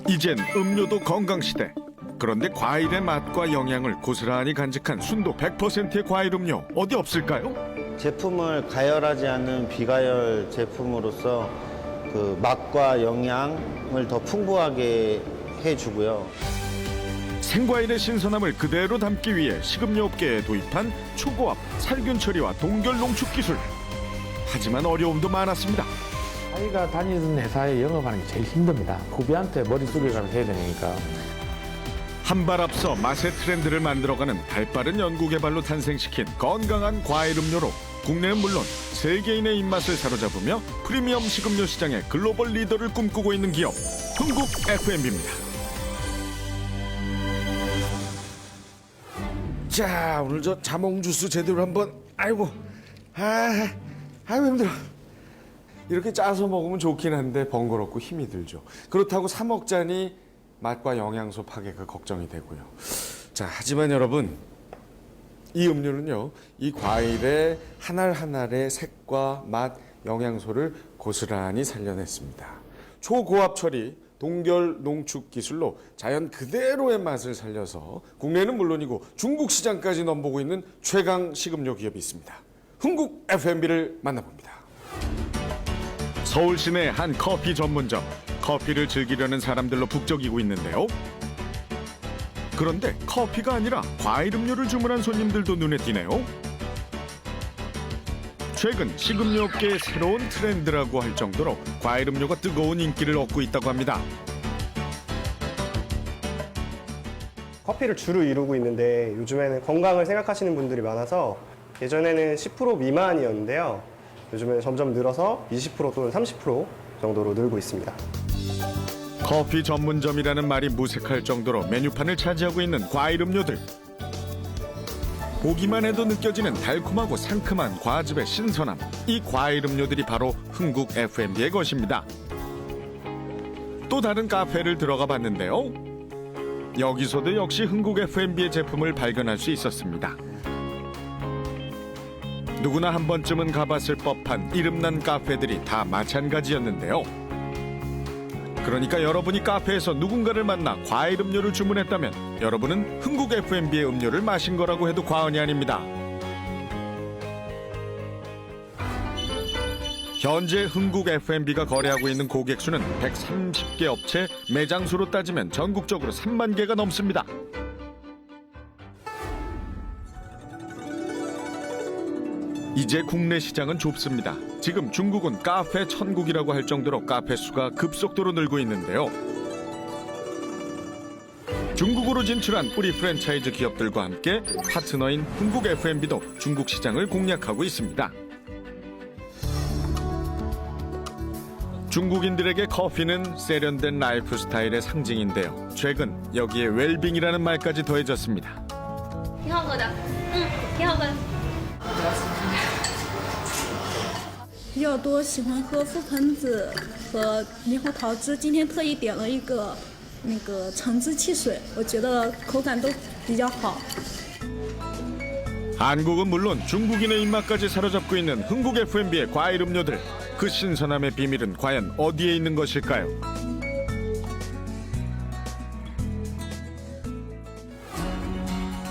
이젠 음료도 건강시대. 그런데 과일의 맛과 영양을 고스란히 간직한 순도 100%의 과일 음료 어디 없을까요? 제품을 가열하지 않는 비가열 제품으로서 그 맛과 영양을 더 풍부하게 해주고요. 생과일의 신선함을 그대로 담기 위해 식음료업계에 도입한 초고압 살균 처리와 동결 농축 기술. 하지만 어려움도 많았습니다. 자기가 다니는 회사에 영업하는 게 제일 힘듭니다. 후배한테 머리 숙여가면서 해야 되니까. 한 발 앞서 맛의 트렌드를 만들어가는 발빠른 연구개발로 탄생시킨 건강한 과일 음료로 국내는 물론 세계인의 입맛을 사로잡으며 프리미엄 식음료 시장의 글로벌 리더를 꿈꾸고 있는 기업 흥국 F&B입니다. 자, 오늘 저 자몽 주스 제대로 한번. 아이고 힘들어. 이렇게 짜서 먹으면 좋긴 한데 번거롭고 힘이 들죠. 그렇다고 사 먹자니 맛과 영양소 파괴가 걱정이 되고요. 자, 하지만 여러분, 이 음료는요, 이 과일의 한 알 한 알의 색과 맛, 영양소를 고스란히 살려냈습니다. 초고압 처리, 동결 농축 기술로 자연 그대로의 맛을 살려서 국내는 물론이고 중국 시장까지 넘보고 있는 최강 식음료 기업이 있습니다. 흥국 F&B를 만나봅니다. 서울 시내 한 커피 전문점. 커피를 즐기려는 사람들로 북적이고 있는데요. 그런데 커피가 아니라 과일 음료를 주문한 손님들도 눈에 띄네요. 최근 식음료 업계의 새로운 트렌드라고 할 정도로 과일 음료가 뜨거운 인기를 얻고 있다고 합니다. 커피를 주로 이루고 있는데 요즘에는 건강을 생각하시는 분들이 많아서 예전에는 10% 미만이었는데요. 요즘에는 점점 늘어서 20% 또는 30% 정도로 늘고 있습니다. 커피 전문점이라는 말이 무색할 정도로 메뉴판을 차지하고 있는 과일 음료들. 보기만 해도 느껴지는 달콤하고 상큼한 과즙의 신선함. 이 과일 음료들이 바로 흥국 F&B의 것입니다. 또 다른 카페를 들어가 봤는데요. 여기서도 역시 흥국 F&B의 제품을 발견할 수 있었습니다. 누구나 한 번쯤은 가봤을 법한 이름난 카페들이 다 마찬가지였는데요. 그러니까 여러분이 카페에서 누군가를 만나 과일 음료를 주문했다면 여러분은 흥국 F&B의 음료를 마신 거라고 해도 과언이 아닙니다. 현재 흥국 F&B가 거래하고 있는 고객 수는 130개 업체, 매장 수로 따지면 전국적으로 3만 개가 넘습니다. 이제 국내 시장은 좁습니다. 지금 중국은 카페 천국이라고 할 정도로 카페 수가 급속도로 늘고 있는데요. 중국으로 진출한 뿌리 프랜차이즈 기업들과 함께 파트너인 흥국 F&B도 중국 시장을 공략하고 있습니다. 중국인들에게 커피는 세련된 라이프 스타일의 상징인데요. 최근 여기에 웰빙이라는 말까지 더해졌습니다. 挺好喝的，挺好喝的。 比较多喜欢喝覆盆子和猕猴桃汁，今天特意点了一个那个橙汁汽水，我觉得口感都比较好。 한국은 물론 중국인의 입맛까지 사로잡고 있는 흥국 F&B의 과일 음료들. 그 신선함의 비밀은 과연 어디에 있는 것일까요?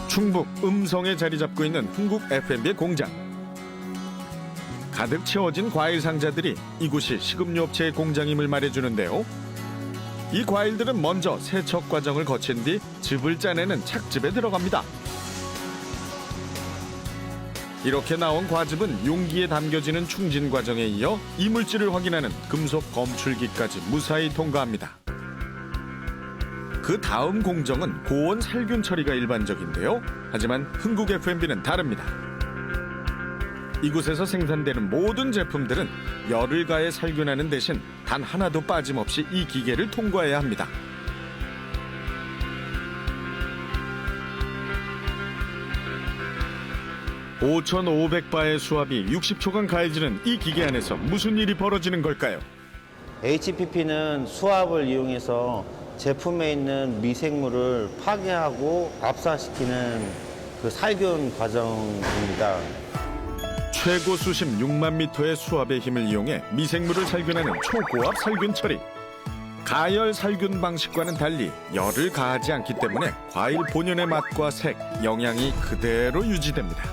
충북 음성에 자리 잡고 있는 흥국 F&B의 공장. 가득 채워진 과일 상자들이 이곳이 식음료 업체의 공장임을 말해주는데요. 이 과일들은 먼저 세척 과정을 거친 뒤 즙을 짜내는 착즙에 들어갑니다. 이렇게 나온 과즙은 용기에 담겨지는 충진 과정에 이어 이물질을 확인하는 금속 검출기까지 무사히 통과합니다. 그 다음 공정은 고온 살균 처리가 일반적인데요. 하지만 흥국 F&B는 다릅니다. 이곳에서 생산되는 모든 제품들은 열을 가해 살균하는 대신 단 하나도 빠짐없이 이 기계를 통과해야 합니다. (5,500바의) 수압이 60초간 가해지는 이 기계 안에서 무슨 일이 벌어지는 걸까요? HPP는 수압을 이용해서 제품에 있는 미생물을 파괴하고 압사시키는 그 살균 과정입니다. 최고 수심 6만 미터의 수압의 힘을 이용해 미생물을 살균하는 초고압 살균 처리. 가열 살균 방식과는 달리 열을 가하지 않기 때문에 과일 본연의 맛과 색, 영양이 그대로 유지됩니다.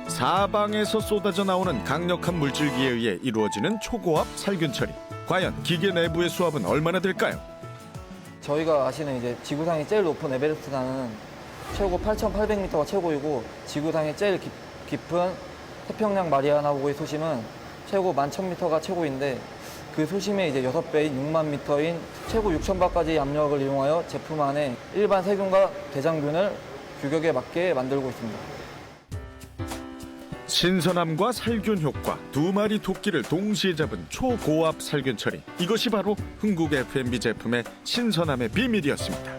사방에서 쏟아져 나오는 강력한 물줄기에 의해 이루어지는 초고압 살균 처리. 과연 기계 내부의 수압은 얼마나 될까요? 저희가 아시는 이제 지구상이 제일 높은 에베레스트산은 최고 8,800m가 최고이고 지구상이 제일 깊은 태평양 마리아나고의 소심은 최고 11,000m가 최고인데 그 소심의 이제 6배인 6만 미터인 최고 6,000바까지 압력을 이용하여 제품 안에 일반 세균과 대장균을 규격에 맞게 만들고 있습니다. 신선함과 살균 효과 두 마리 토끼를 동시에 잡은 초고압 살균 처리. 이것이 바로 흥국 F&B 제품의 신선함의 비밀이었습니다.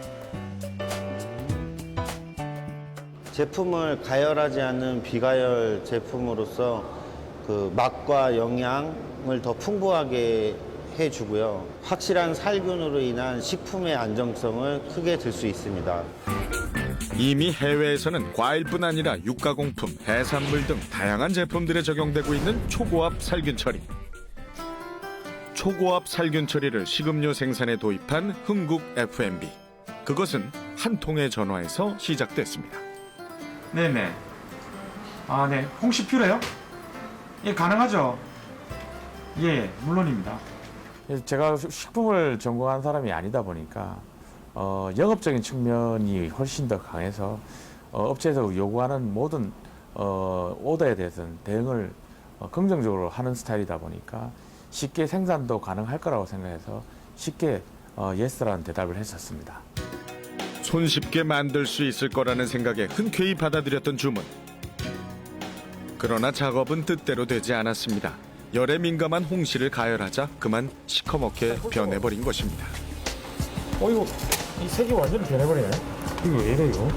제품을 가열하지 않는 비가열 제품으로서 그 맛과 영양을 더 풍부하게 해주고요. 확실한 살균으로 인한 식품의 안정성을 크게 들 수 있습니다. 이미 해외에서는 과일뿐 아니라 육가공품, 해산물 등 다양한 제품들에 적용되고 있는 초고압 살균 처리. 초고압 살균 처리를 식음료 생산에 도입한 흥국 F&B. 그것은 한 통의 전화에서 시작됐습니다. 네네. 아, 네. 홍시 필요해요? 예, 가능하죠. 예, 물론입니다. 제가 식품을 전공한 사람이 아니다 보니까 영업적인 측면이 훨씬 더 강해서 업체에서 요구하는 모든 오더에 대해서는 대응을 긍정적으로 하는 스타일이다 보니까 쉽게 생산도 가능할 거라고 생각해서 쉽게 예스라는 대답을 했었습니다. 손쉽게 만들 수 있을 거라는 생각에 흔쾌히 받아들였던 주문. 그러나 작업은 뜻대로 되지 않았습니다. 열에 민감한 홍시를 가열하자 그만 시커멓게 변해버린 것입니다. 이거 이 색이 완전히 변해버리네. 이거 왜 이래 이거?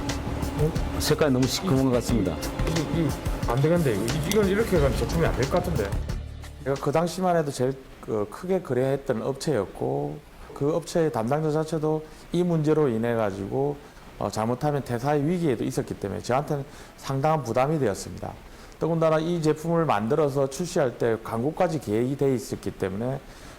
색깔이 너무 시커먼 것 같습니다. 이거 안 되겠는데 이건 이렇게 가면 제품이 안 될 것 같은데. 제가 그 당시만 해도 제일 크게 거래했던 업체였고 그 업체의 담당자 자체도 이 문제로 인해 가지고 잘못하면 퇴사의 위기에도 있었기 때문에 저한테는 상당한 부담이 되었습니다. 더군다나 이 제품을 만들어서 출시할 때 광고까지 계획이 돼 있었기 때문에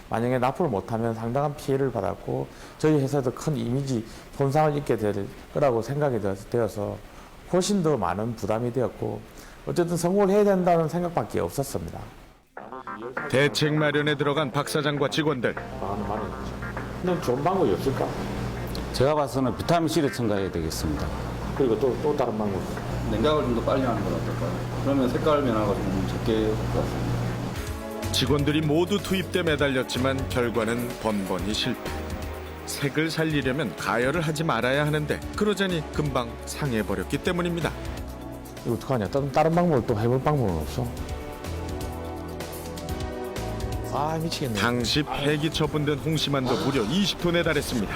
만약에 납품을 못하면 상당한 피해를 받았고 저희 회사도 큰 이미지 손상을 입게 될 거라고 생각이 되어서 훨씬 더 많은 부담이 되었고 어쨌든 성공을 해야 된다는 생각밖에 없었습니다. 대책 마련에 들어간 박 사장과 직원들. 근데 좋은 방법이 없을까? 제가 봐서는 비타민C를 첨가해야 되겠습니다. 그리고 또 다른 방법. 냉각을 좀 더 빨리 하는 건 어떨까요? 그러면 색깔 변화가 좀 적게 올 것 같습니다. 직원들이 모두 투입돼 매달렸지만 결과는 번번이 실패. 색을 살리려면 가열을 하지 말아야 하는데 그러자니 금방 상해버렸기 때문입니다. 이거 어떡하냐? 다른 방법을 또 해볼 방법은 없어? 아 미치겠네. 당시 폐기 처분된 홍시만도 무려 20톤에 달했습니다.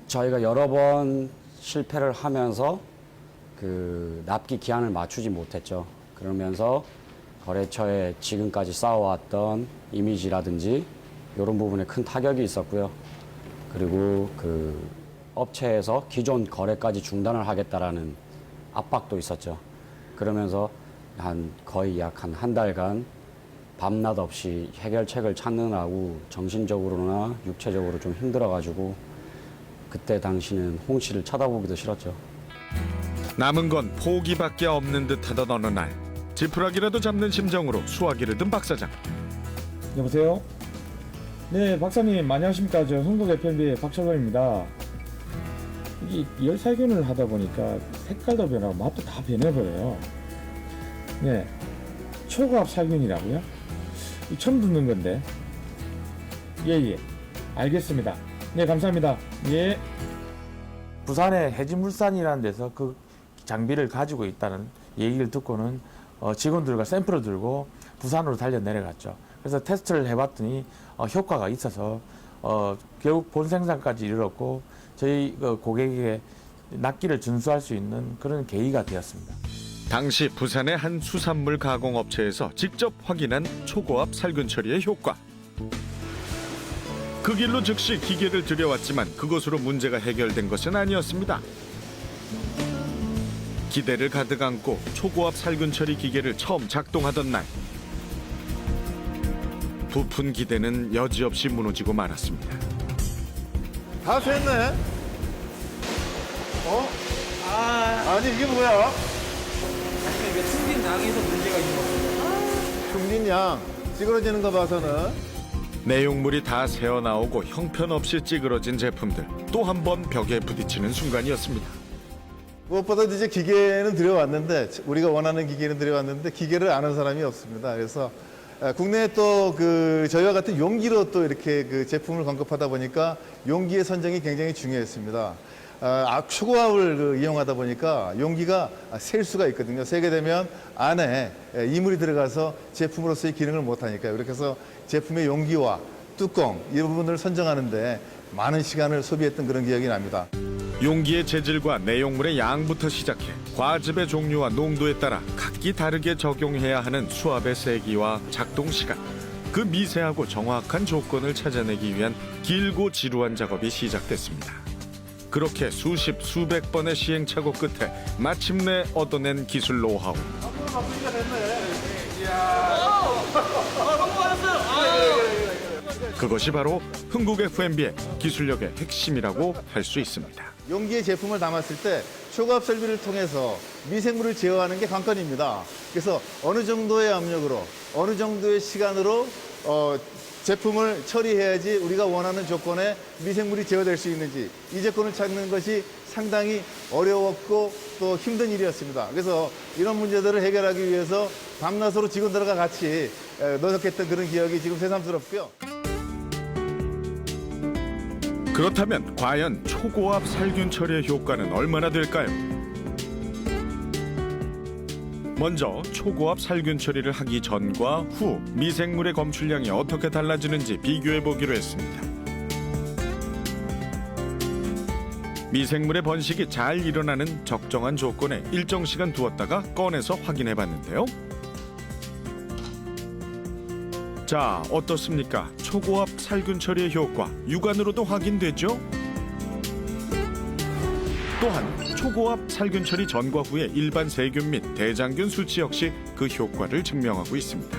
저희가 여러 번 실패를 하면서 그 납기 기한을 맞추지 못했죠. 그러면서 거래처에 지금까지 쌓아왔던 이미지라든지 이런 부분에 큰 타격이 있었고요. 그리고 그 업체에서 기존 거래까지 중단을 하겠다라는 압박도 있었죠. 그러면서 거의 약 한 달간 밤낮 없이 해결책을 찾느라고 정신적으로나 육체적으로 좀 힘들어가지고 그때 당시는 홍시를 쳐다보기도 싫었죠. 남은 건 포기밖에 없는 듯하던 어느 날 지푸라기라도 잡는 심정으로 수화기를 든 박 사장. 여보세요? 네, 박사님 안녕하십니까? 저 흥국 F&B의 박철원입니다. 이 열살균을 하다 보니까 색깔도 변하고 맛도 다 변해버려요. 네, 초고압 살균이라고요? 처음 듣는 건데. 예, 알겠습니다. 네, 감사합니다. 예. 부산의 해진물산이라는 데서 그 장비를 가지고 있다는 얘기를 듣고는 직원들과 샘플을 들고 부산으로 달려 내려갔죠. 그래서 테스트를 해봤더니 효과가 있어서 결국 본 생산까지 이르렀고 저희 고객에게 납기를 준수할 수 있는 그런 계기가 되었습니다. 당시 부산의 한 수산물 가공업체에서 직접 확인한 초고압 살균 처리의 효과. 그 길로 즉시 기계를 들여왔지만 그것으로 문제가 해결된 것은 아니었습니다. 기대를 가득 안고 초고압 살균 처리 기계를 처음 작동하던 날, 부푼 기대는 여지없이 무너지고 말았습니다. 다 샜네. 아니 이게 뭐야? 이게 충진 양에서 문제가 있는 겁니다. 중진양 찌그러지는 거 봐서는 내용물이 다 새어나오고 형편없이 찌그러진 제품들. 또 한 번 벽에 부딪히는 순간이었습니다. 무엇보다 이제 기계는 들여왔는데 우리가 원하는 기계는 들여왔는데 기계를 아는 사람이 없습니다. 그래서 국내에 또 저희와 같은 용기로 또 이렇게 그 제품을 공급하다 보니까 용기의 선정이 굉장히 중요했습니다. 초고압을 이용하다 보니까 용기가 셀 수가 있거든요. 세게 되면 안에 이물이 들어가서 제품으로서의 기능을 못하니까요. 그렇게 해서 제품의 용기와 뚜껑 이 부분을 선정하는데 많은 시간을 소비했던 그런 기억이 납니다. 용기의 재질과 내용물의 양부터 시작해 과즙의 종류와 농도에 따라 각기 다르게 적용해야 하는 수압의 세기와 작동 시간, 그 미세하고 정확한 조건을 찾아내기 위한 길고 지루한 작업이 시작됐습니다. 그렇게 수십 수백 번의 시행착오 끝에 마침내 얻어낸 기술 노하우. 그것이 바로 흥국 FMB의 기술력의 핵심이라고 할 수 있습니다. 용기의 제품을 담았을 때 초고압 설비를 통해서 미생물을 제어하는 게 관건입니다. 그래서 어느 정도의 압력으로 어느 정도의 시간으로 제품을 처리해야지 우리가 원하는 조건에 미생물이 제어될 수 있는지 이 조건을 찾는 것이 상당히 어려웠고 또 힘든 일이었습니다. 그래서 이런 문제들을 해결하기 위해서 밤낮으로 직원들과 같이 노력했던 그런 기억이 지금 새삼스럽고요. 그렇다면 과연 초고압 살균 처리의 효과는 얼마나 될까요? 먼저 초고압 살균 처리를 하기 전과 후 미생물의 검출량이 어떻게 달라지는지 비교해 보기로 했습니다. 미생물의 번식이 잘 일어나는 적정한 조건에 일정 시간 두었다가 꺼내서 확인해 봤는데요. 자, 어떻습니까? 초고압 살균 처리의 효과 육안으로도 확인되죠? 또한 초고압 살균 처리 전과 후의 일반 세균 및 대장균 수치 역시 그 효과를 증명하고 있습니다.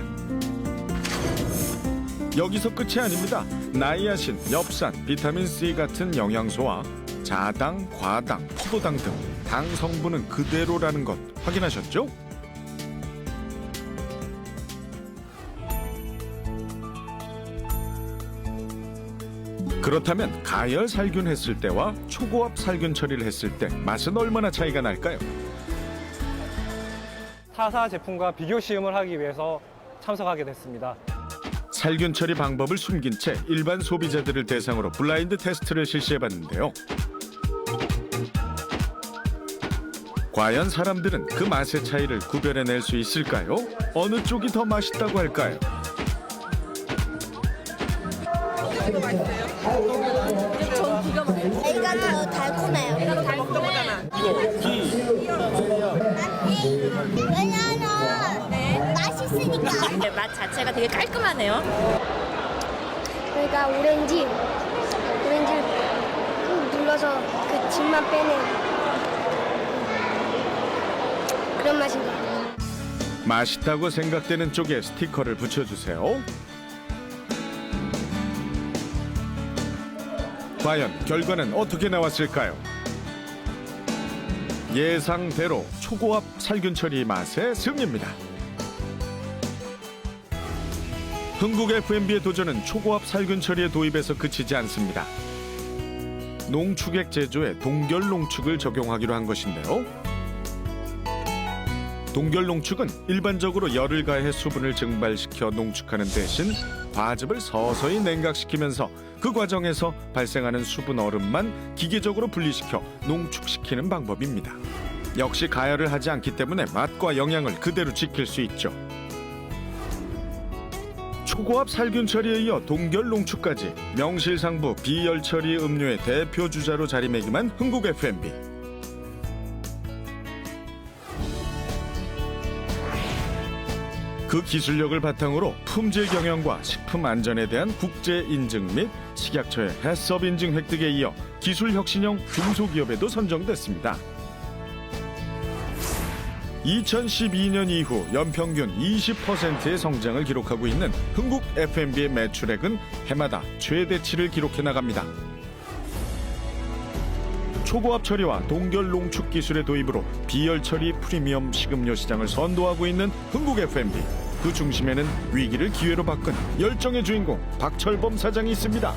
여기서 끝이 아닙니다. 나이아신, 엽산, 비타민C 같은 영양소와 자당, 과당, 포도당 등 당 성분은 그대로라는 것 확인하셨죠? 그렇다면 가열 살균했을 때와 초고압 살균 처리를 했을 때 맛은 얼마나 차이가 날까요? 타사 제품과 비교 시음을 하기 위해서 참석하게 됐습니다. 살균 처리 방법을 숨긴 채 일반 소비자들을 대상으로 블라인드 테스트를 실시해봤는데요. 과연 사람들은 그 맛의 차이를 구별해낼 수 있을까요? 어느 쪽이 더 맛있다고 할까요? 전 기가 막혀요. 얘가 더 달콤해요. 얘가 더 달콤해. 왜냐면 맛있으니까. 네, 맛 자체가 되게 깔끔하네요. 그러니까 오렌지를 꾹 눌러서 그 즙만 빼는 그런 맛인 것 같아요. 맛있다고 생각되는 쪽에 스티커를 붙여주세요. 과연 결과는 어떻게 나왔을까요? 예상대로 초고압 살균 처리 맛의 승리입니다. 흥국 FMB의 도전은 초고압 살균 처리의 도입에서 그치지 않습니다. 농축액 제조에 동결 농축을 적용하기로 한 것인데요. 동결 농축은 일반적으로 열을 가해 수분을 증발시켜 농축하는 대신 과즙을 서서히 냉각시키면서 그 과정에서 발생하는 수분 얼음만 기계적으로 분리시켜 농축시키는 방법입니다. 역시 가열을 하지 않기 때문에 맛과 영양을 그대로 지킬 수 있죠. 초고압 살균 처리에 이어 동결 농축까지 명실상부 비열 처리 음료의 대표 주자로 자리매김한 흥국 FMB. 그 기술력을 바탕으로 품질 경영과 식품 안전에 대한 국제 인증 및 식약처의 해썹 인증 획득에 이어 기술 혁신형 중소기업에도 선정됐습니다. 2012년 이후 연평균 20%의 성장을 기록하고 있는 흥국 F&B의 매출액은 해마다 최대치를 기록해 나갑니다. 초고압 처리와 동결 농축 기술의 도입으로 비열 처리 프리미엄 식음료 시장을 선도하고 있는 흥국 F&B. 그 중심에는 위기를 기회로 바꾼 열정의 주인공 박철범 사장이 있습니다.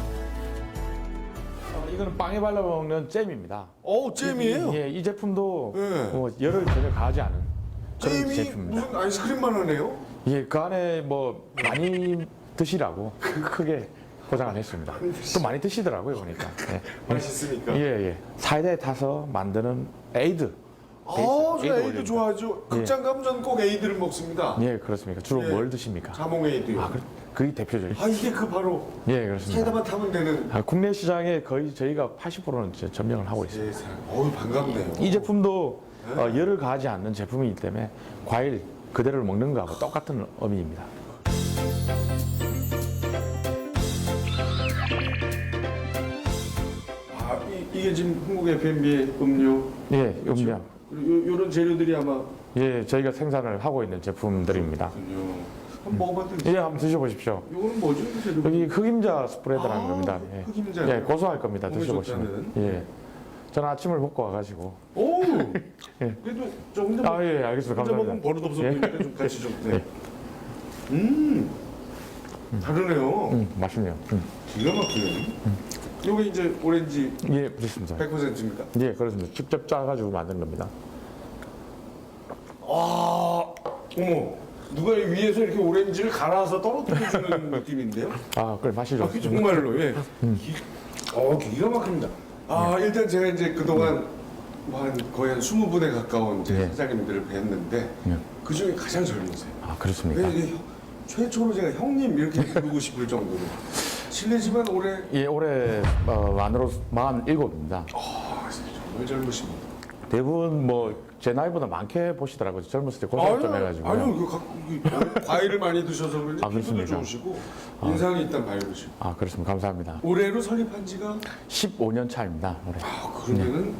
이거는 빵에 발라 먹는 잼입니다. 잼이에요? 예, 이 제품도 네. 뭐 열을 전혀 가하지 않은 그런 잼이 제품입니다. 무슨 아이스크림만 하네요? 예, 그 안에 뭐 많이 드시라고 크게 포장을 했습니다. 또 많이 드시더라고요, 보니까. 예. 맛있으니까. 예, 예. 사이다에 타서 만드는 에이드. 저 에이드 올립니다. 좋아하죠. 예. 극장 가면 저는 꼭 에이드를 먹습니다. 예, 그렇습니까? 주로 예. 뭘 드십니까? 자몽 에이드요. 아, 그게 대표적이죠. 이게 그 바로 예, 그렇습니다. 사이다만 타면 되는. 국내 시장에 거의 저희가 80%는 점령을 하고 있습니다. 어우, 반갑네요. 이 제품도 열을 가하지 않는 제품이기 때문에 과일 그대로 먹는 거하고 똑같은 의미입니다. 이게 지금 흥국 F&B의 음료. 예, 음료. 그리고 요런 재료들이 아마 예, 저희가 생산을 하고 있는 제품들입니다. 한번 먹어봐도 되죠? 예, 한번 드셔보십시오. 요거는 뭐죠? 재료? 여기 흑임자 스프레드라는 겁니다. 예. 흑임자. 예, 고소할 겁니다. 몸에 드셔보시면. 좋다는. 예. 저는 아침을 먹고 와가지고. 오! 예. 그래도 저 혼자 아, 예, 알겠습니다. 혼자 먹으면 감사합니다. 버릇 없어 예. 보이니까 좀 같이 좀. 네. 예. 다르네요. 맛있네요. 기가 막히네. 요게 이제 오렌지 예, 그렇습니다. 100%입니까? 예, 그렇습니다. 직접 짜가지고 만든 겁니다. 어머, 누가 위에서 이렇게 오렌지를 갈아서 떨어뜨려주는 느낌인데요? 아, 그래, 맛이 좋습니다. 정말로, 예. 기가 막힙니다. 일단 제가 이제 그동안 거의 한 20분에 가까운 이제 사장님들을 뵀는데 그 중에 가장 젊으세요. 아, 그렇습니까? 이게 최초로 제가 형님 이렇게 부르고 싶을 정도로. 실례지만 올해 예, 올해 만으로 47입니다. 정말 젊으십니다. 대부분 뭐 제 나이보다 많게 보시더라고요. 젊었을 때 고생 좀 해가지고. 아니요, 과일을 많이 드셔서 그런지 아, 피부도 그렇습니까? 좋으시고 인상이 일단 밝으시고. 아, 그렇습니다. 감사합니다. 올해로 설립한 지가 15년 차입니다. 올해. 그러면은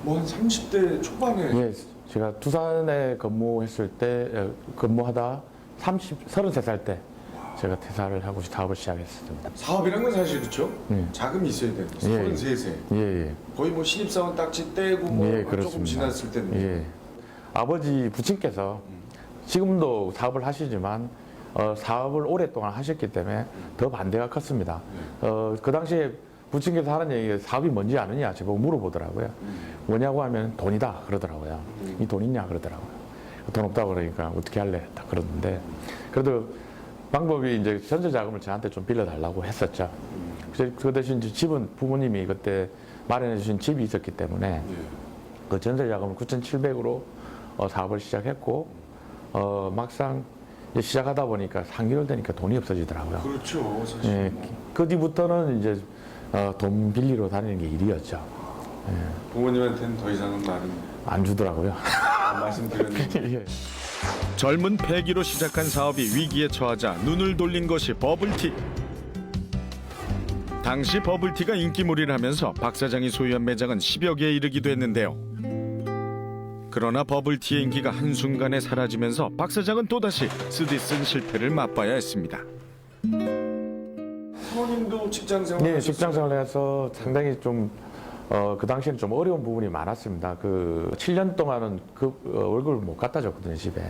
뭐 한 30대 초반에. 예, 제가 두산에 근무했을 때 근무하다 33살 때 제가 퇴사를 하고 사업을 시작했습니다. 사업이란 건 사실 그렇죠. 자금이 있어야 되는 예. 33세. 예. 거의 뭐 신입사원 딱지 떼고 뭐 예, 조금 그렇습니다. 지났을 텐데. 예. 아버지 부친께서 지금도 사업을 하시지만 사업을 오랫동안 하셨기 때문에 더 반대가 컸습니다. 그 당시에 부친께서 하는 얘기가 사업이 뭔지 아느냐 제가 물어보더라고요. 뭐냐고 하면 돈이다 그러더라고요. 이 돈 있냐 그러더라고요. 돈 없다고 그러니까 어떻게 할래 딱 그러는데 그래도 방법이 이제 전세자금을 저한테 좀 빌려달라고 했었죠. 그 대신 이제 집은 부모님이 그때 마련해 주신 집이 있었기 때문에 그 전세자금을 9,700으로 사업을 시작했고 막상 이제 시작하다 보니까 3개월 되니까 돈이 없어지더라고요. 그렇죠, 사실. 예, 그 뒤부터는 이제 돈 빌리러 다니는 게 일이었죠. 예. 부모님한테는 더 이상은 말은 안 주더라고요. 말씀드렸는데. 예. 젊은 패기로 시작한 사업이 위기에 처하자 눈을 돌린 것이 버블티. 당시 버블티가 인기몰이를 하면서 박 사장이 소유한 매장은 10여 개에 이르기도 했는데요. 그러나 버블티의 인기가 한순간에 사라지면서 박 사장은 또다시 쓰디쓴 실패를 맛봐야 했습니다. 사모님도 직장생활. 네, 직장생활을 해서 상당히 좀 그 당시에는 좀 어려운 부분이 많았습니다. 그 7년 동안은 그 월급을 못 갖다 줬거든요, 집에.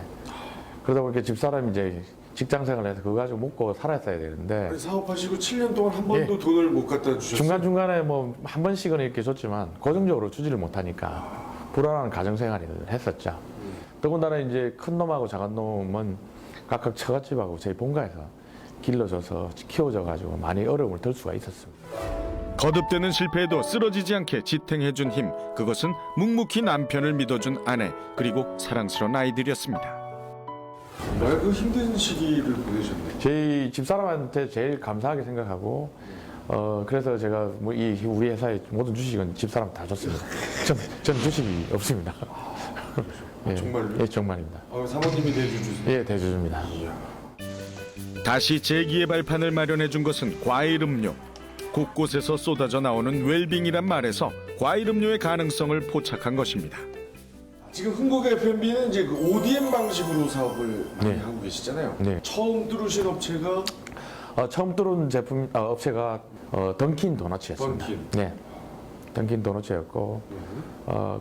그러다 보니까 집사람이 이제 직장생활을 해서 그거 가지고 먹고 살았어야 되는데 사업하시고 7년 동안 한 번도 돈을 못 갖다 주셨어요? 중간중간에 뭐 한 번씩은 이렇게 줬지만 고정적으로 주지를 못하니까 불안한 가정생활을 했었죠. 더군다나 이제 큰 놈하고 작은 놈은 각각 처갓집하고 저희 본가에서 길러줘서 키워져가지고 많이 어려움을 덜 수가 있었습니다. 거듭되는 실패에도 쓰러지지 않게 지탱해준 힘, 그것은 묵묵히 남편을 믿어준 아내 그리고 사랑스러운 아이들이었습니다. 정말 그 힘든 시기를 보내셨네요. 저희 집사람한테 제일 감사하게 생각하고 그래서 제가 뭐 우리 회사의 모든 주식은 집사람 다 줬습니다. 전 주식이 없습니다. 예, 정말요? 예, 정말입니다. 사모님이 대주주세요? 예, 대주주입니다. 다시 재기의 발판을 마련해준 것은 과일 음료. 곳곳에서 쏟아져 나오는 웰빙이란 말에서 과일 음료의 가능성을 포착한 것입니다. 지금 흥국 F&B는 이제 그 ODM 방식으로 사업을 많이 네. 하고 계시잖아요. 네. 처음 들어오신 업체가 처음 들어온 제품 업체가 던킨 도너츠였습니다. 던킨. 네, 던킨 도너츠였고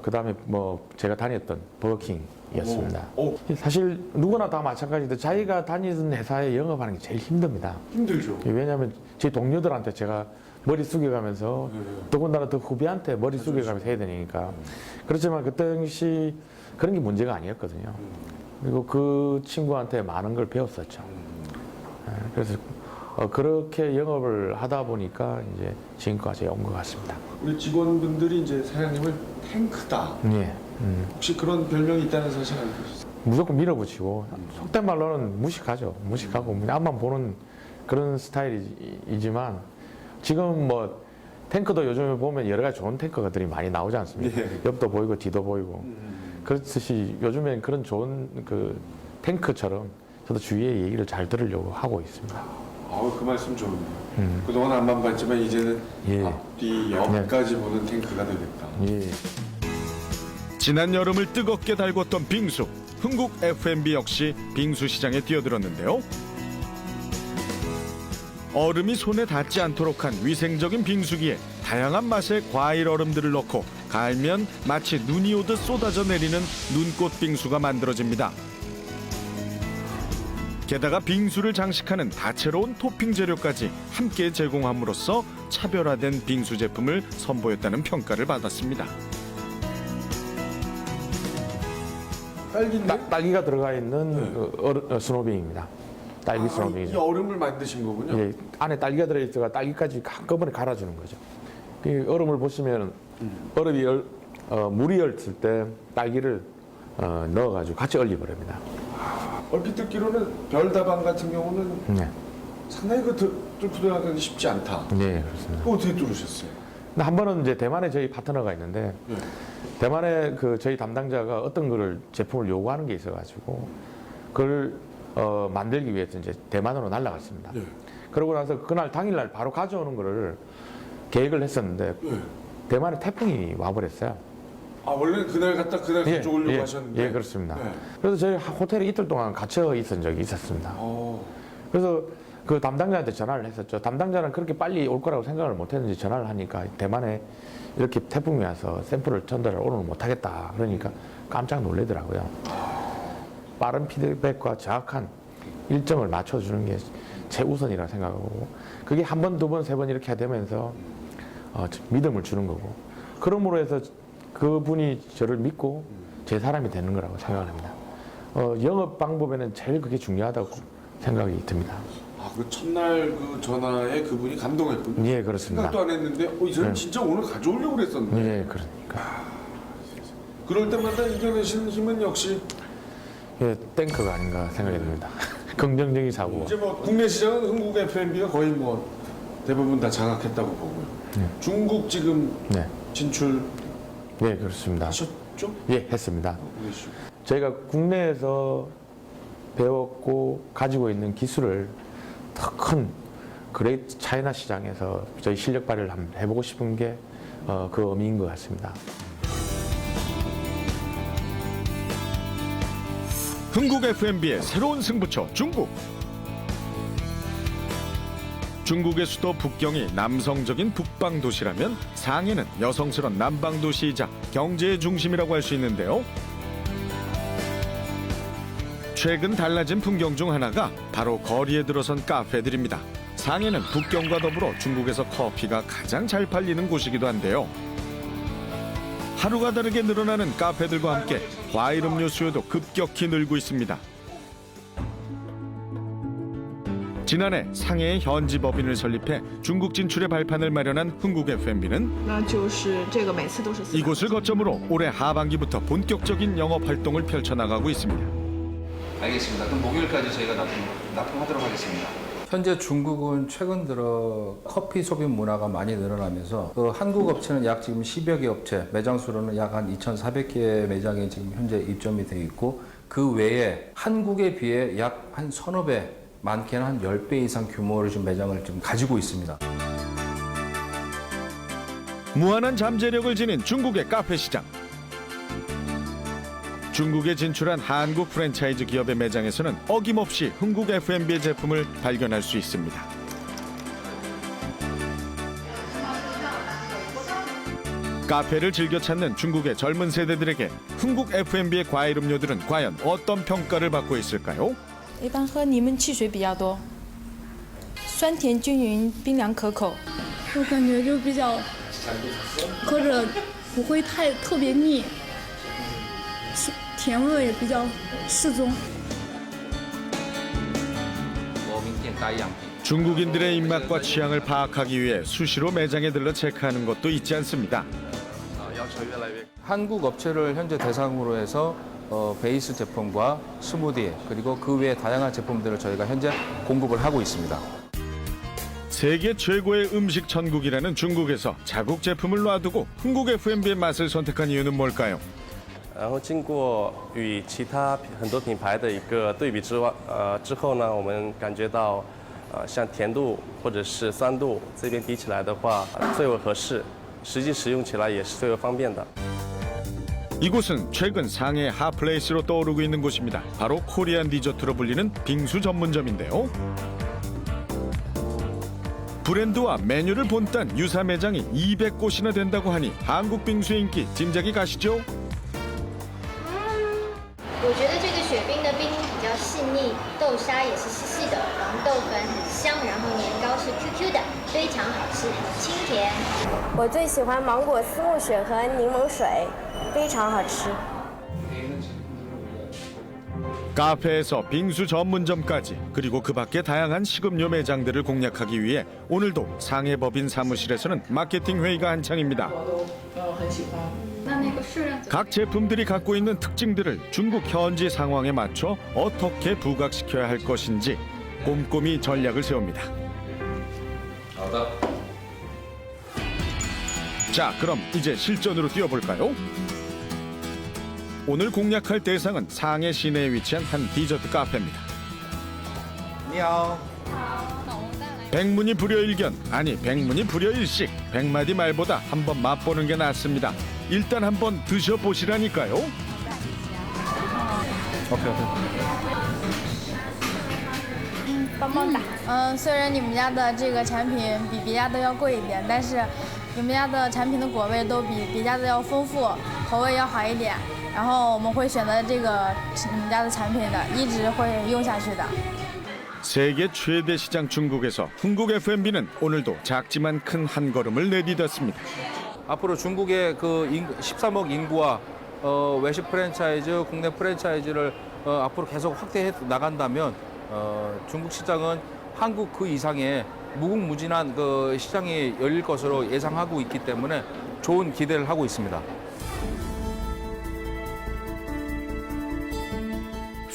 그다음에 뭐 제가 다녔던 버거킹이었습니다. 사실 누구나 다 마찬가지인데 자기가 다니던 회사에 영업하는 게 제일 힘듭니다. 힘들죠. 왜냐하면 제 동료들한테 제가 머리 숙여가면서 더군다나 더 후배한테 머리 숙여가면서 해야 되니까. 그렇지만 그 당시 그런 게 문제가 아니었거든요. 그리고 그 친구한테 많은 걸 배웠었죠. 그래서 그렇게 영업을 하다 보니까 이제 지금까지 온 것 같습니다. 우리 직원분들이 이제 사장님을 탱크다. 예. 혹시 그런 별명이 있다는 사실 알고 계시죠? 무조건 밀어붙이고 속된 말로는 무식하죠. 무식하고 앞만 보는 그런 스타일이지만 지금 뭐 탱크도 요즘에 보면 여러 가지 좋은 탱크들이 많이 나오지 않습니까? 예. 옆도 보이고 뒤도 보이고 그렇듯이 요즘엔 그런 좋은 그 탱크처럼 저도 주위에 얘기를 잘 들으려고 하고 있습니다. 그 말씀 좋은데요. 그동안 앞만 봤지만 이제는 앞뒤 옆까지 보는 탱크가 되겠다. 예. 지난 여름을 뜨겁게 달궜던 빙수. 흥국 F&B 역시 빙수 시장에 뛰어들었는데요. 얼음이 손에 닿지 않도록 한 위생적인 빙수기에 다양한 맛의 과일 얼음들을 넣고 갈면 마치 눈이 오듯 쏟아져 내리는 눈꽃 빙수가 만들어집니다. 게다가 빙수를 장식하는 다채로운 토핑 재료까지 함께 제공함으로써 차별화된 빙수 제품을 선보였다는 평가를 받았습니다. 딸기가 들어가 있는 스노빙입니다. 딸기 스노빙이죠. 이 얼음을 만드신 거군요. 예, 안에 딸기가 들어있어가 딸기까지 한꺼번에 갈아주는 거죠. 이 얼음을 보시면 얼음이 물이 얼었을 때 딸기를 넣어가지고 같이 얼려버립니다. 얼핏 듣기로는 별다방 같은 경우는 네. 상당히 뚫고 쉽지 않다. 네, 그렇습니다. 그거 어떻게 뚫으셨어요? 근데 한 번은 이제 대만에 저희 파트너가 있는데 대만에 그 저희 담당자가 어떤 거를 제품을 요구하는 게 있어가지고 그걸 만들기 위해서 이제 대만으로 날아갔습니다. 그러고 나서 그날 당일날 바로 가져오는 거를 계획을 했었는데 대만에 태풍이 와버렸어요. 원래는 그날 갔다 그날 가져오려고 하셨는데. 예, 그렇습니다. 그래서 저희 호텔에 이틀 동안 갇혀 있은 적이 있었습니다. 그래서 그 담당자한테 전화를 했었죠. 담당자는 그렇게 빨리 올 거라고 생각을 못 했는지 전화를 하니까 대만에 이렇게 태풍이 와서 샘플을 전달을 오늘 못 하겠다. 그러니까 깜짝 놀라더라고요. 빠른 피드백과 정확한 일정을 맞춰주는 게 최우선이라 생각하고 그게 한 번, 두 번, 세 번 이렇게 되면서 믿음을 주는 거고 그러므로 해서 그분이 저를 믿고 제 사람이 되는 거라고 생각을 합니다. 영업 방법에는 제일 그게 중요하다고 생각이 듭니다. 그 첫날 그 전화에 그분이 감동했군요. 예, 그렇습니다. 생각도 안 했는데 이 사람 진짜 오늘 가져오려고 그랬었는데. 예, 그러니까. 그럴 때마다 이겨내시는 힘은 역시 예, 탱크가 아닌가 생각이 듭니다. 긍정적인 사고. 이제 뭐 국내 시장은 흥국 F&B가 거의 뭐 대부분 다 장악했다고 보고요. 중국 지금 진출 네, 그렇습니다. 하셨죠? 예, 했습니다. 저희가 국내에서 배웠고 가지고 있는 기술을 더 큰 그레이트 차이나 시장에서 저희 실력 발휘를 한번 해보고 싶은 게 그 의미인 것 같습니다. 흥국 F&B의 새로운 승부처 중국. 중국의 수도 북경이 남성적인 북방 도시라면 상해는 여성스러운 남방 도시이자 경제의 중심이라고 할 수 있는데요. 최근 달라진 풍경 중 하나가 바로 거리에 들어선 카페들입니다. 상해는 북경과 더불어 중국에서 커피가 가장 잘 팔리는 곳이기도 한데요. 하루가 다르게 늘어나는 카페들과 함께 과일 음료 수요도 급격히 늘고 있습니다. 지난해 상해의 현지 법인을 설립해 중국 진출의 발판을 마련한 흥국 F&B는 이곳을 거점으로 올해 하반기부터 본격적인 영업 활동을 펼쳐나가고 있습니다. 알겠습니다. 그럼 목요일까지 저희가 납품하도록 하겠습니다. 현재 중국은 최근 들어 커피 소비 문화가 많이 늘어나면서 그 한국 업체는 약 지금 10여 개 업체, 매장 수로는 약 한 2,400개 매장에 지금 현재 입점이 되어 있고 그 외에 한국에 비해 약 한 서너 배, 많게는 한 10배 이상 규모를 지금 매장을 지금 가지고 있습니다. 무한한 잠재력을 지닌 중국의 카페 시장. 중국에 진출한 한국 프랜차이즈 기업의 매장에서는 어김없이 흥국 F&B의 제품을 발견할 수 있습니다. 카페를 즐겨 찾는 중국의 젊은 세대들에게 흥국 F&B의 과일 음료들은 과연 어떤 평가를 받고 있을까요? 一般喝柠檬汽水比较多，酸甜均匀，冰凉可口。我感觉就比较喝着不会特别腻，甜味也比较适中。 중국인들의 입맛과 취향을 파악하기 위해 수시로 매장에 들러 체크하는 것도 잊지 않습니다. 한국 업체를 현재 대상으로 해서 베이스 제품과 스무디 그리고 그 외 다양한 제품들을 저희가 현재 공급을 하고 있습니다. 세계 최고의 음식 천국이라는 중국에서 자국 제품을 놔두고 흥국 F&B의 맛을 선택한 이유는 뭘까요? 然后经过与其他很多品牌的一个对比之后呢，我们感觉到，像甜度或者是酸度这边比起来的话，最为合适，实际使用起来也是最为方便的。 이곳은 최근 상해 핫플레이스로 떠오르고 있는 곳입니다. 바로 코리안 디저트로 불리는 빙수 전문점인데요. 브랜드와 메뉴를 본딴 유사 매장이 200곳이나 된다고 하니 한국 빙수의 인기 짐작이 가시죠? 我觉得这个雪冰的冰比较细腻，豆沙也是细细的，黄豆粉很香，然后年糕是 QQ 的，非常好吃，清甜。我最喜欢芒果丝木雪和柠檬水，非常好吃。 카페에서 빙수 전문점까지 그리고 그 밖에 다양한 식음료 매장들을 공략하기 위해 오늘도 상해법인 사무실에서는 마케팅 회의가 한창입니다. 각 제품들이 갖고 있는 특징들을 중국 현지 상황에 맞춰 어떻게 부각시켜야 할 것인지 꼼꼼히 전략을 세웁니다. 자, 그럼 이제 실전으로 뛰어볼까요? 오늘 공략할 대상은 상해 시내에 위치한 한 디저트 카페입니다. 백문이 불여일견, 아니 백문이 불여일식. 100마디 말보다 한번 맛보는 게 낫습니다. 일단 한번 드셔보시라니까요. 오케이. 棒棒哒。虽然你们家的这个产品比别家的要贵一点，但是你们家的产品的果味都比别家的要丰富，口味要好一点。然后我们会选择这个你们家的产品的，一直会用下去的。 세계 최대 시장 중국에서 흥국 F&B는 오늘도 작지만 큰 한 걸음을 내디뎠습니다. 앞으로 중국의 그 13억 인구와 외식 프랜차이즈, 국내 프랜차이즈를 앞으로 계속 확대해 나간다면 중국 시장은 한국 그 이상의 무궁무진한 그 시장이 열릴 것으로 예상하고 있기 때문에 좋은 기대를 하고 있습니다.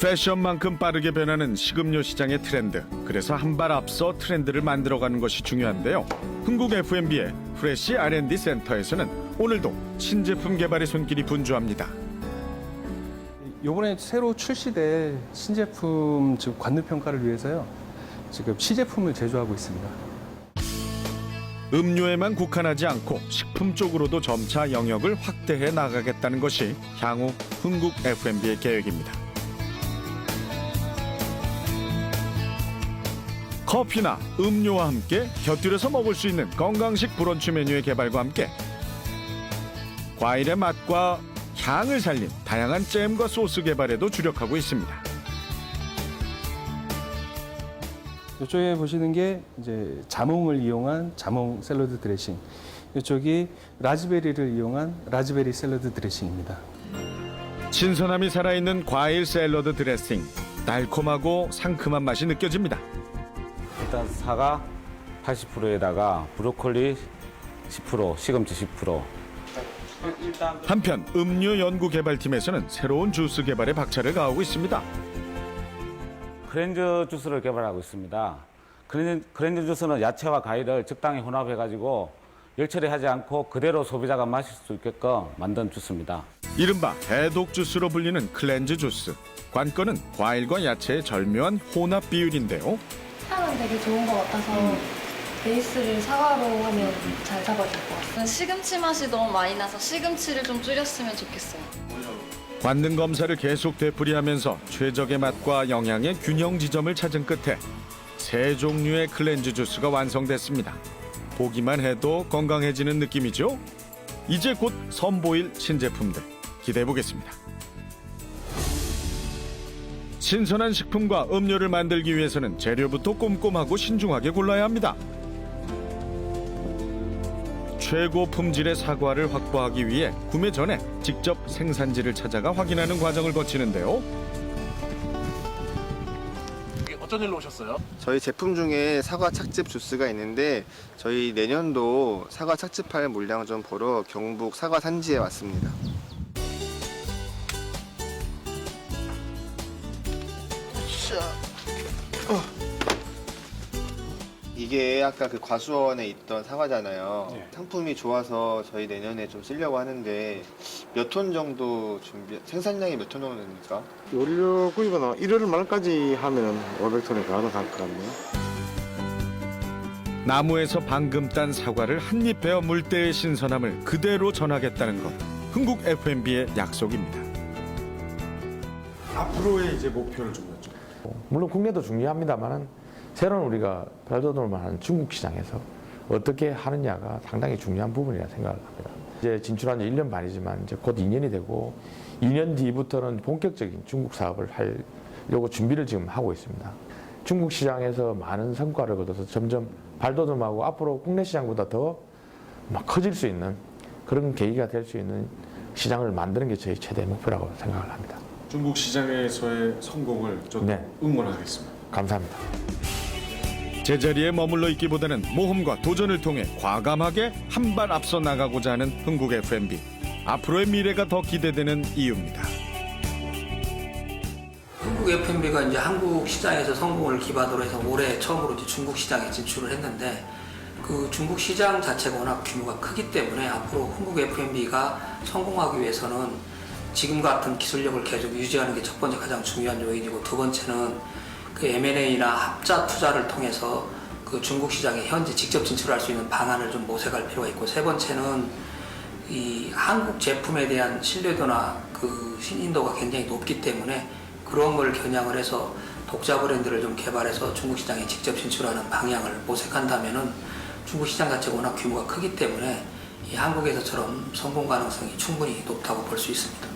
패션만큼 빠르게 변하는 식음료 시장의 트렌드. 그래서 한 발 앞서 트렌드를 만들어가는 것이 중요한데요. 흥국 F&B의 프레시 R&D 센터에서는 오늘도 신제품 개발의 손길이 분주합니다. 이번에 새로 출시될 신제품 지금 관능 평가를 위해서요. 지금 시제품을 제조하고 있습니다. 음료에만 국한하지 않고 식품 쪽으로도 점차 영역을 확대해 나가겠다는 것이 향후 흥국 F&B의 계획입니다. 커피나 음료와 함께 곁들여서 먹을 수 있는 건강식 브런치 메뉴의 개발과 함께 과일의 맛과 향을 살린 다양한 잼과 소스 개발에도 주력하고 있습니다. 이쪽에 보시는 게 이제 자몽을 이용한 자몽 샐러드 드레싱. 이쪽이 라즈베리를 이용한 라즈베리 샐러드 드레싱입니다. 신선함이 살아있는 과일 샐러드 드레싱. 달콤하고 상큼한 맛이 느껴집니다. 일단 사과 80%에다가 브로콜리 10%, 시금치 10%. 한편 음료 연구 개발팀에서는 새로운 주스 개발에 박차를 가하고 있습니다. 크렌즈 주스를 개발하고 있습니다. 크렌즈 주스는 야채와 과일을 적당히 혼합해가지고 열 처리하지 않고 그대로 소비자가 마실 수 있게끔 만든 주스입니다. 이른바 해독 주스로 불리는 클렌즈 주스. 관건은 과일과 야채의 절묘한 혼합 비율인데요. 향은 되게 좋은 것 같아서 베이스를 사과로 하면 잘 잡아줄 것 같아요. 시금치 맛이 너무 많이 나서 시금치를 좀 줄였으면 좋겠어요. 관능 검사를 계속 되풀이하면서 최적의 맛과 영양의 균형 지점을 찾은 끝에 세 종류의 클렌즈 주스가 완성됐습니다. 보기만 해도 건강해지는 느낌이죠? 이제 곧 선보일 신제품들 기대해 보겠습니다. 신선한 식품과 음료를 만들기 위해서는 재료부터 꼼꼼하고 신중하게 골라야 합니다. 최고 품질의 사과를 확보하기 위해 구매 전에 직접 생산지를 찾아가 확인하는 과정을 거치는데요. 어떤 일로 오셨어요? 저희 제품 중에 사과 착즙 주스가 있는데 저희 내년도 사과 착즙할 물량을 좀 보러 경북 사과 산지에 왔습니다. 이게 아까 그 과수원에 있던 사과잖아요. 상품이 좋아서 저희 내년에 좀 쓰려고 하는데 몇 톤 정도 생산량이 몇 톤 정도 됩니까? 원료 구입은 1월 말까지 하면 500톤이 가능할 것 같네요. 나무에서 방금 딴 사과를 한 입 베어 물 때의 신선함을 그대로 전하겠다는 것. 흥국 F&B의 약속입니다. 앞으로의 이제 목표를 좀 여쭤볼게요. 물론 국내도 중요합니다만 새로운 우리가 발돋움을 하는 중국 시장에서 어떻게 하느냐가 상당히 중요한 부분이라 생각을 합니다. 이제 진출한 지 1년 반이지만 이제 곧 2년이 되고 2년 뒤부터는 본격적인 중국 사업을 하려고 준비를 지금 하고 있습니다. 중국 시장에서 많은 성과를 거둬서 점점 발돋움하고 앞으로 국내 시장보다 더 막 커질 수 있는 그런 계기가 될 수 있는 시장을 만드는 게 저희 최대 목표라고 생각을 합니다. 중국 시장에서의 성공을 좀 응원하겠습니다. 감사합니다. 제자리에 머물러 있기보다는 모험과 도전을 통해 과감하게 한 발 앞서 나가고자 하는 흥국 F&B. 앞으로의 미래가 더 기대되는 이유입니다. 흥국 F&B가 이제 한국 시장에서 성공을 기반으로 해서 올해 처음으로 이제 중국 시장에 진출을 했는데 그 중국 시장 자체가 워낙 규모가 크기 때문에 앞으로 흥국 F&B가 성공하기 위해서는 지금 같은 기술력을 계속 유지하는 게 첫 번째 가장 중요한 요인이고 두 번째는 그 M&A나 합자 투자를 통해서 그 중국 시장에 현재 직접 진출할 수 있는 방안을 좀 모색할 필요가 있고 세 번째는 이 한국 제품에 대한 신뢰도나 그 신인도가 굉장히 높기 때문에 그런 걸 겨냥을 해서 독자 브랜드를 좀 개발해서 중국 시장에 직접 진출하는 방향을 모색한다면은 중국 시장 자체가 워낙 규모가 크기 때문에 이 한국에서처럼 성공 가능성이 충분히 높다고 볼 수 있습니다.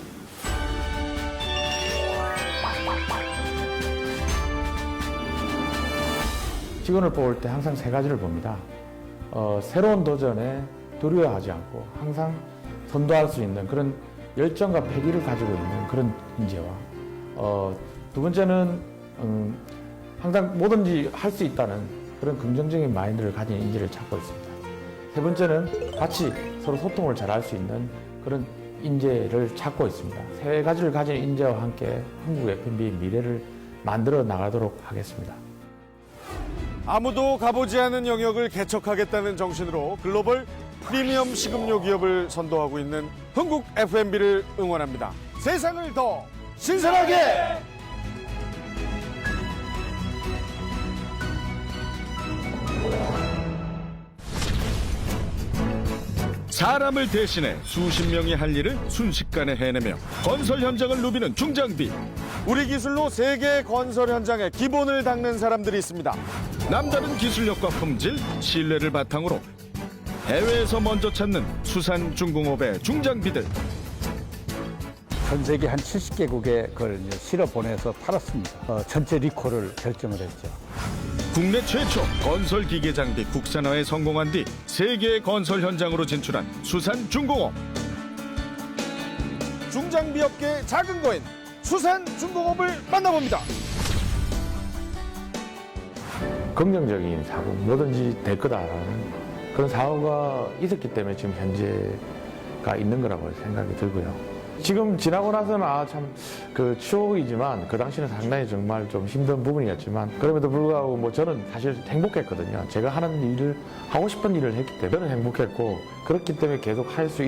직원을 뽑을 때 항상 세 가지를 봅니다. 새로운 도전에 두려워하지 않고 항상 선도할 수 있는 그런 열정과 패기를 가지고 있는 그런 인재와 두 번째는 항상 뭐든지 할 수 있다는 그런 긍정적인 마인드를 가진 인재를 찾고 있습니다. 세 번째는 같이 서로 소통을 잘할 수 있는 그런 인재를 찾고 있습니다. 세 가지를 가진 인재와 함께 한국 F&B의 미래를 만들어 나가도록 하겠습니다. 아무도 가보지 않은 영역을 개척하겠다는 정신으로 글로벌 프리미엄 식음료 기업을 선도하고 있는 흥국 F&B를 응원합니다. 세상을 더 신선하게! 사람을 대신해 수십 명이 할 일을 순식간에 해내며 건설 현장을 누비는 중장비. 우리 기술로 세계 건설 현장에 기본을 닦는 사람들이 있습니다. 남다른 기술력과 품질, 신뢰를 바탕으로 해외에서 먼저 찾는 수산 중공업의 중장비들. 전 세계 한 70개국에 그걸 실어 보내서 팔았습니다. 전체 리콜을 결정을 했죠. 국내 최초 건설 기계 장비 국산화에 성공한 뒤 세계의 건설 현장으로 진출한 수산 중공업. 중장비 업계의 작은 거인 수산 중공업을 만나봅니다. 긍정적인 사고, 뭐든지 될 거다라는 그런 사고가 있었기 때문에 지금 현재가 있는 거라고 생각이 들고요. 지금 지나고 나서는 참 그 추억이지만 그 당시는 상당히 정말 좀 힘든 부분이었지만 그럼에도 불구하고 뭐 저는 사실 행복했거든요. 제가 하는 일을 하고 싶은 일을 했기 때문에 저는 행복했고 그렇기 때문에 계속 할 수